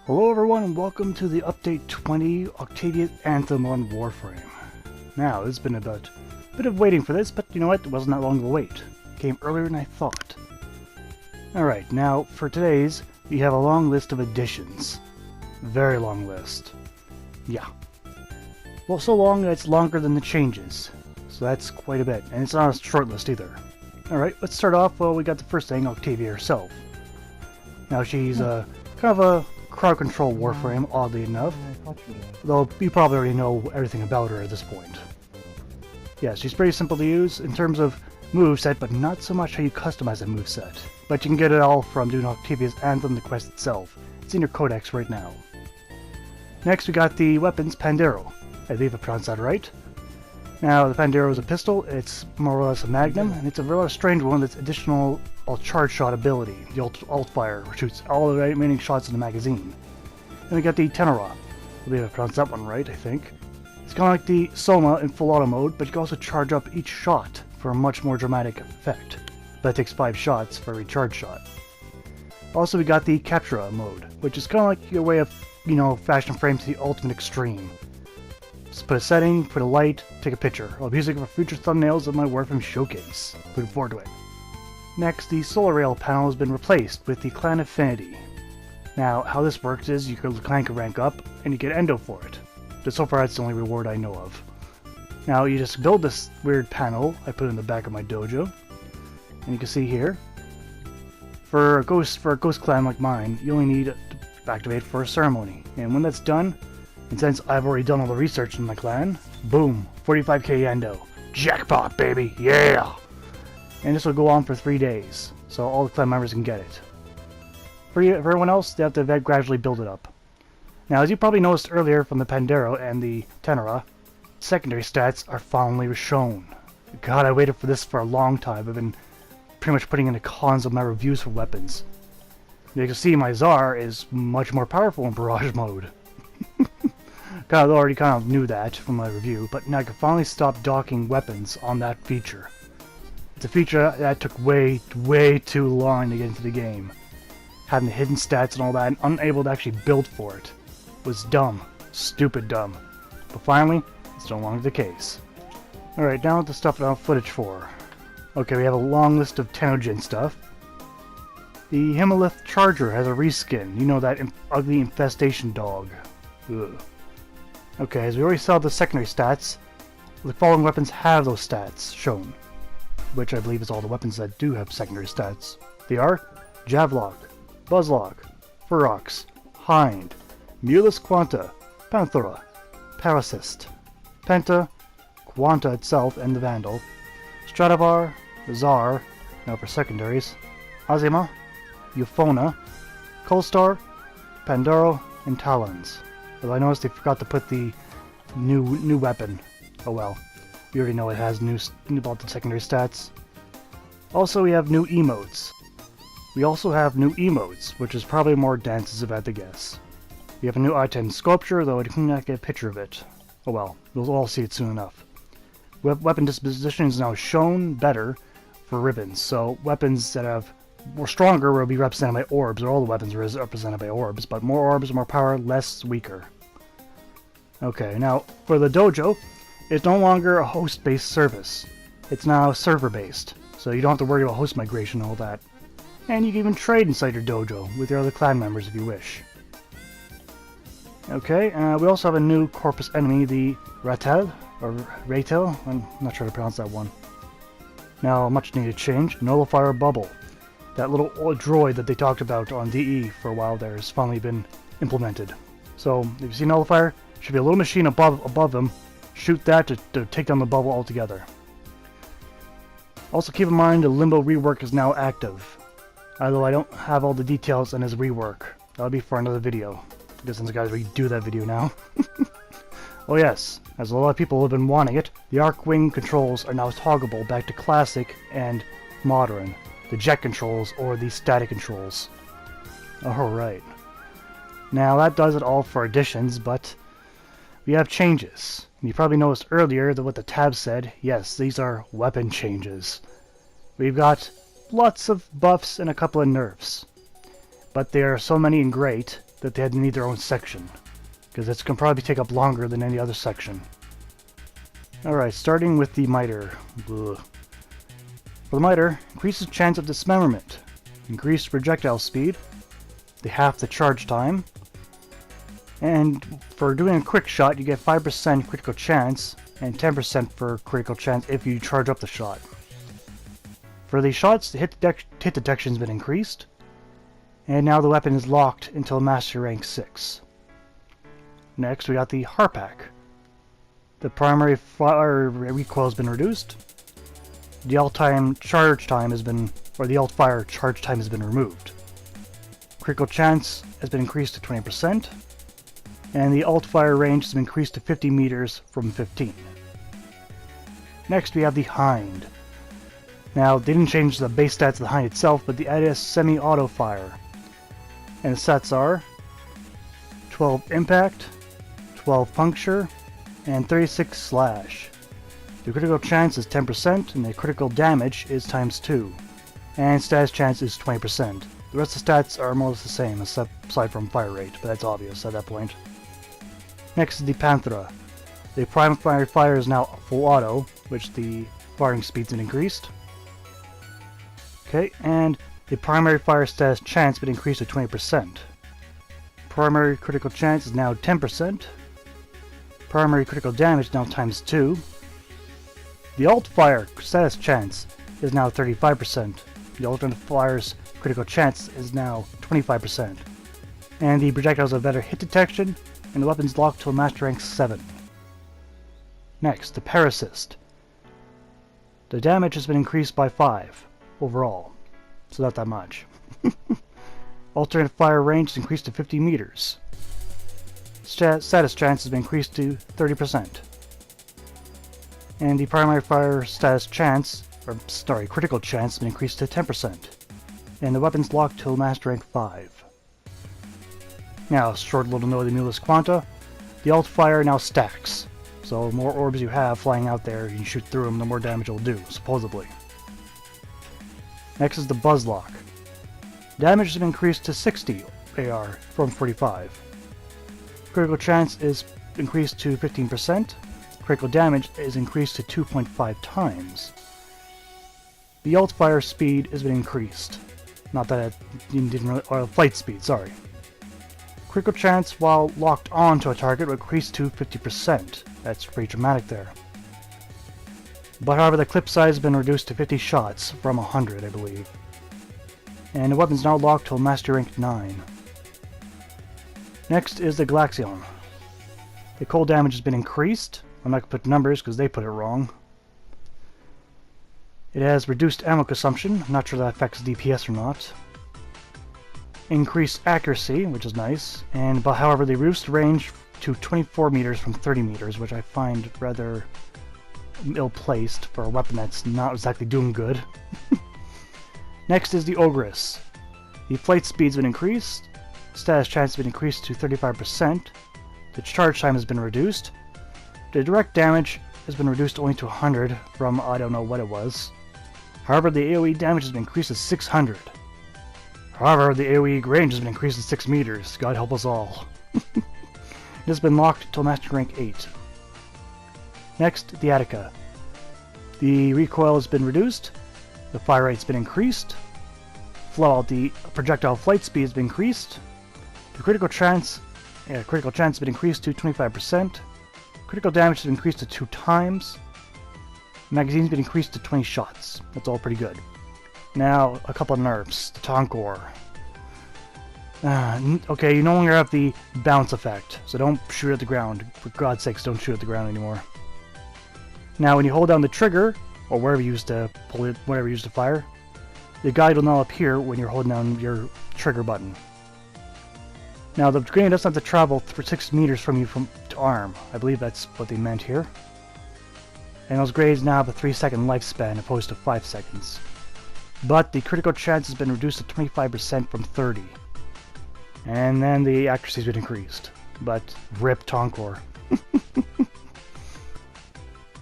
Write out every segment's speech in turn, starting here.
Hello everyone and welcome to the Update 20 Octavius Anthem on Warframe. Now, it's been a bit of waiting for this, but you know what, it wasn't that long of a wait. It came earlier than I thought. Alright, now for today's, we have a long list of additions. Very long list. Yeah. Well, so long that it's longer than the changes. So that's quite a bit, and it's not a short list either. Alright, let's start off, well, we got the first thing, Octavia herself. Now she's kind of a crowd control Warframe, oddly enough, though you probably already know everything about her at this point. Yeah, she's pretty simple to use in terms of moveset, but not so much how you customize that moveset. But you can get it all from doing Octavia's Anthem, the quest itself. It's in your codex right now. Next we got the weapons Pandero. I believe I pronounced that right. Now the Pandero is a pistol, it's more or less a magnum, and it's a rather strange one that's additional charge shot ability. The alt fire shoots all the remaining shots in the magazine. Then we got the Tenora. I believe I pronounced that one right, I think. It's kind of like the Soma in full auto mode, but you can also charge up each shot for a much more dramatic effect. That takes 5 shots for every charge shot. Also we got the Captura mode, which is kind of like your way of, you know, fashion frame to the ultimate extreme. Just put a setting, put a light, take a picture. I'll be using it for future thumbnails of my Warframe showcase. Looking forward to it. Next, the solar rail panel has been replaced with the Clan Affinity. Now, how this works is you can clank a rank up, and you get Endo for it. But so far, that's the only reward I know of. Now, you just build this weird panel. I put it in the back of my dojo. And you can see here, for a ghost clan like mine, you only need to activate for a ceremony. And when that's done, and since I've already done all the research in my clan, boom, 45k Endo. Jackpot, baby, yeah! And this will go on for 3 days, so all the clan members can get it. For everyone else, they have to gradually build it up. Now, as you probably noticed earlier from the Pandero and the Tenora, secondary stats are finally shown. God, I waited for this for a long time. I've been pretty much putting in the cons of my reviews for weapons. You can see my Tsar is much more powerful in barrage mode. Already kind of knew that from my review, but now I can finally stop docking weapons on that feature. It's a feature that took way too long to get into the game. Having the hidden stats and all that, and unable to actually build for it, was dumb. Stupid dumb. But finally, it's no longer the case. Alright, now with the stuff I have footage for. Okay, we have a long list of Tenojin stuff. The Himolith Charger has a reskin. You know, that ugly infestation dog. Ugh. Okay, as we already saw the secondary stats, the following weapons have those stats shown, which I believe is all the weapons that do have secondary stats. They are Javlok, Buzzlock, Ferox, Hind, Mulus Quanta, Panthera, Parasist, Penta, Quanta itself and the Vandal, Stradivar, Tsar, now for secondaries, Azima, Euphona, Colstar, Pandoro, and Talons. Although I noticed they forgot to put the new weapon. Oh well. You already know it has new about the secondary stats. Also, we have new emotes. We also have new emotes, which is probably more dances if I had to guess. We have a new I-10 sculpture, though I cannot get a picture of it. Oh well, we'll all see it soon enough. Weapon disposition is now shown better for ribbons, so weapons that were stronger will be represented by orbs, or all the weapons are represented by orbs, but more orbs, more power, less weaker. Okay, now for the dojo, it's no longer a host-based service. It's now server-based, so you don't have to worry about host migration and all that. And you can even trade inside your dojo with your other clan members if you wish. Okay, we also have a new corpus enemy, the Ratel, or Ratel, I'm not sure how to pronounce that one. Now, much needed change, Nullifier Bubble. That little droid that they talked about on DE for a while there has finally been implemented. So, if you see Nullifier, should be a little machine above them. Shoot that to take down the bubble altogether. Also keep in mind the Limbo rework is now active. Although I don't have all the details on his rework. That'll be for another video. Because since I gotta redo that video now. Oh yes, as a lot of people have been wanting it, the Arcwing controls are now toggleable back to classic and modern. The jet controls or the static controls. Alright. Now that does it all for additions, but we have changes. You probably noticed earlier that what the tab said. Yes, these are weapon changes. We've got lots of buffs and a couple of nerfs. But there are so many and great that they had to need their own section, because it's going to probably take up longer than any other section. Alright, starting with the miter. Ugh. For the miter, increases chance of dismemberment, increased projectile speed, they half the charge time, and for doing a quick shot you get 5% critical chance and 10% for critical chance if you charge up the shot. For the shots, the hit detection has been increased, and now the weapon is locked until Master Rank 6. Next we got the Harpack. The primary fire recoil has been reduced. The alt-time charge time has been, or the alt-fire charge time has been removed. Critical chance has been increased to 20%, and the alt-fire range has been increased to 50 meters from 15. Next we have the Hind. Now, they didn't change the base stats of the Hind itself, but they added a semi-auto fire. And the stats are 12 impact, 12 puncture, and 36 slash. The critical chance is 10%, and the critical damage is times 2. And status chance is 20%. The rest of the stats are more or less the same, aside from fire rate, but that's obvious at that point. Next is the Panthera. The primary fire is now full auto, which the firing speed's been increased. Okay, and the primary fire status chance been increased to 20%. Primary critical chance is now 10%. Primary critical damage now times 2. The alt fire status chance is now 35%. The alternate fire's critical chance is now 25%. And the projectiles have better hit detection, and the weapon's locked till Master Rank 7. Next, the Parasist. The damage has been increased by 5 overall, so not that much. Alternate fire range is increased to 50 meters. Status chance has been increased to 30%. And the primary fire status chance, critical chance has been increased to 10%. And the weapon's locked till Master Rank 5. Now, short little note of the Mulus Quanta. The alt fire now stacks. So the more orbs you have flying out there, you shoot through them, the more damage it'll do, supposedly. Next is the Buzzlock. Damage has been increased to 60 AR from 45. Critical chance is increased to 15%. Critical damage is increased to 2.5 times. The alt fire speed has been increased. Not that it didn't really, or flight speed, sorry. Critical chance while locked onto a target will increase to 50%. That's pretty dramatic there. But however, the clip size has been reduced to 50 shots from 100, I believe. And the weapon's now locked till Master Rank 9. Next is the Glaxion. The cold damage has been increased. I'm not going to put numbers because they put it wrong. It has reduced ammo consumption. I'm not sure that affects DPS or not. Increased accuracy, which is nice. But however, they reduced range to 24 meters from 30 meters, which I find rather ill-placed for a weapon that's not exactly doing good. Next is the Ogress. The flight speed's been increased. Status chance has been increased to 35%. The charge time has been reduced. The direct damage has been reduced only to 100 from I don't know what it was. However, the AoE damage has been increased to 600. However, the AoE range has been increased to 6 meters. God help us all. It has been locked until Master Rank 8. Next, the Attica. The recoil has been reduced. The fire rate's been increased. The projectile flight speed has been increased. The critical chance has been increased to 25%. Critical damage has been increased to 2 times. The magazine's been increased to 20 shots. That's all pretty good. Now, a couple of nerfs. The Tonkor. Okay, you no longer have the bounce effect, so don't shoot at the ground. For God's sakes, don't shoot at the ground anymore. Now, when you hold down the trigger, or wherever you used to pull it, whatever you used to fire, the guide will now appear when you're holding down your trigger button. Now, the grenade doesn't have to travel for 6 meters from you to arm. I believe that's what they meant here. And those grenades now have a 3-second lifespan opposed to 5 seconds. But the critical chance has been reduced to 25% from 30. And then the accuracy's been increased. But rip Tonkor.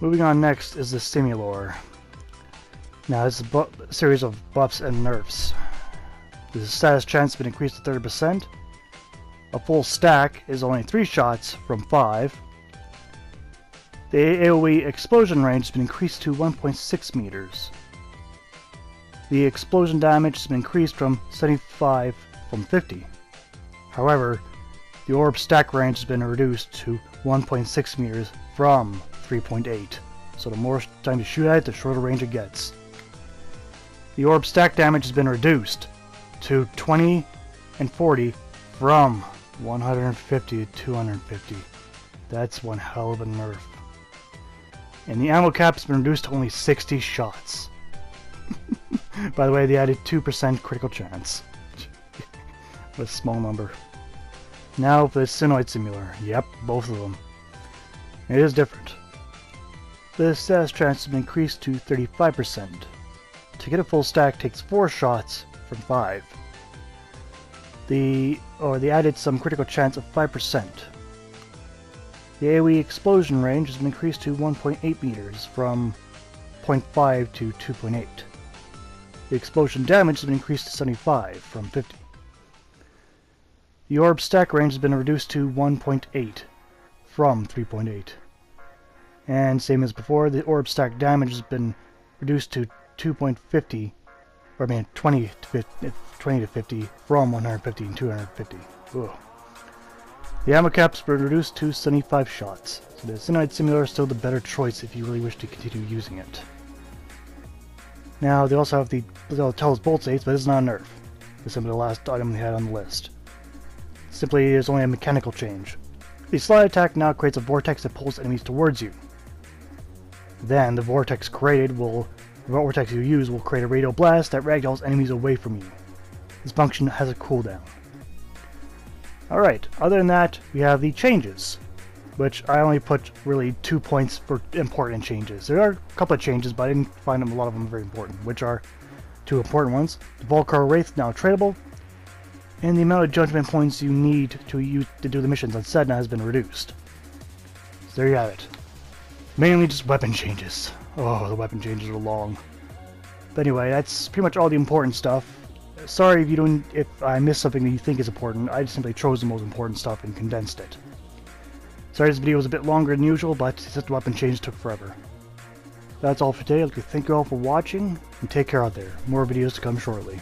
Moving on next is the Simulor. Now this is a series of buffs and nerfs. The status chance has been increased to 30%. A full stack is only 3 shots from 5. The AoE explosion range has been increased to 1.6 meters. The explosion damage has been increased from 75 from 50. However, the orb stack range has been reduced to 1.6 meters from 3.8. So the more time to shoot at it, the shorter range it gets. The orb stack damage has been reduced to 20 and 40 from 150 to 250. That's one hell of a nerf. And the ammo cap has been reduced to only 60 shots. By the way, they added 2% critical chance. What a small number. Now for the Synoid Simulor. Yep, both of them. It is different. The status chance has been increased to 35%. To get a full stack takes 4 shots from 5. They added some critical chance of 5%. The AoE explosion range has been increased to 1.8 meters from 0.5 to 2.8. The explosion damage has been increased to 75 from 50. The orb stack range has been reduced to 1.8 from 3.8. And same as before, the orb stack damage has been reduced to 2.50, or 20 to 50 from 150 and 250. Ugh. The ammo cap's been reduced to 75 shots, so the Synoid Simulor is still the better choice if you really wish to continue using it. Now, they also have the Tellus Bolt Aids, but it's not a nerf. It's simply the last item they had on the list. Simply, there's only a mechanical change. The slide attack now creates a vortex that pulls enemies towards you. Then, the vortex you use will create a radial blast that ragdolls enemies away from you. This function has a cooldown. Alright, other than that, we have the changes, which I only put really 2 points for important changes. There are a couple of changes, but I didn't find a lot of them very important, which are 2 important ones. The Volcar Wraith now tradable, and the amount of judgment points you need to do the missions on Sedna has been reduced. So there you have it. Mainly just weapon changes. Oh, the weapon changes are long. But anyway, that's pretty much all the important stuff. Sorry if I missed something that you think is important. I just simply chose the most important stuff and condensed it. Sorry this video was a bit longer than usual, but it's just the weapon change took forever. That's all for today. I'd like to thank you all for watching, and take care out there. More videos to come shortly.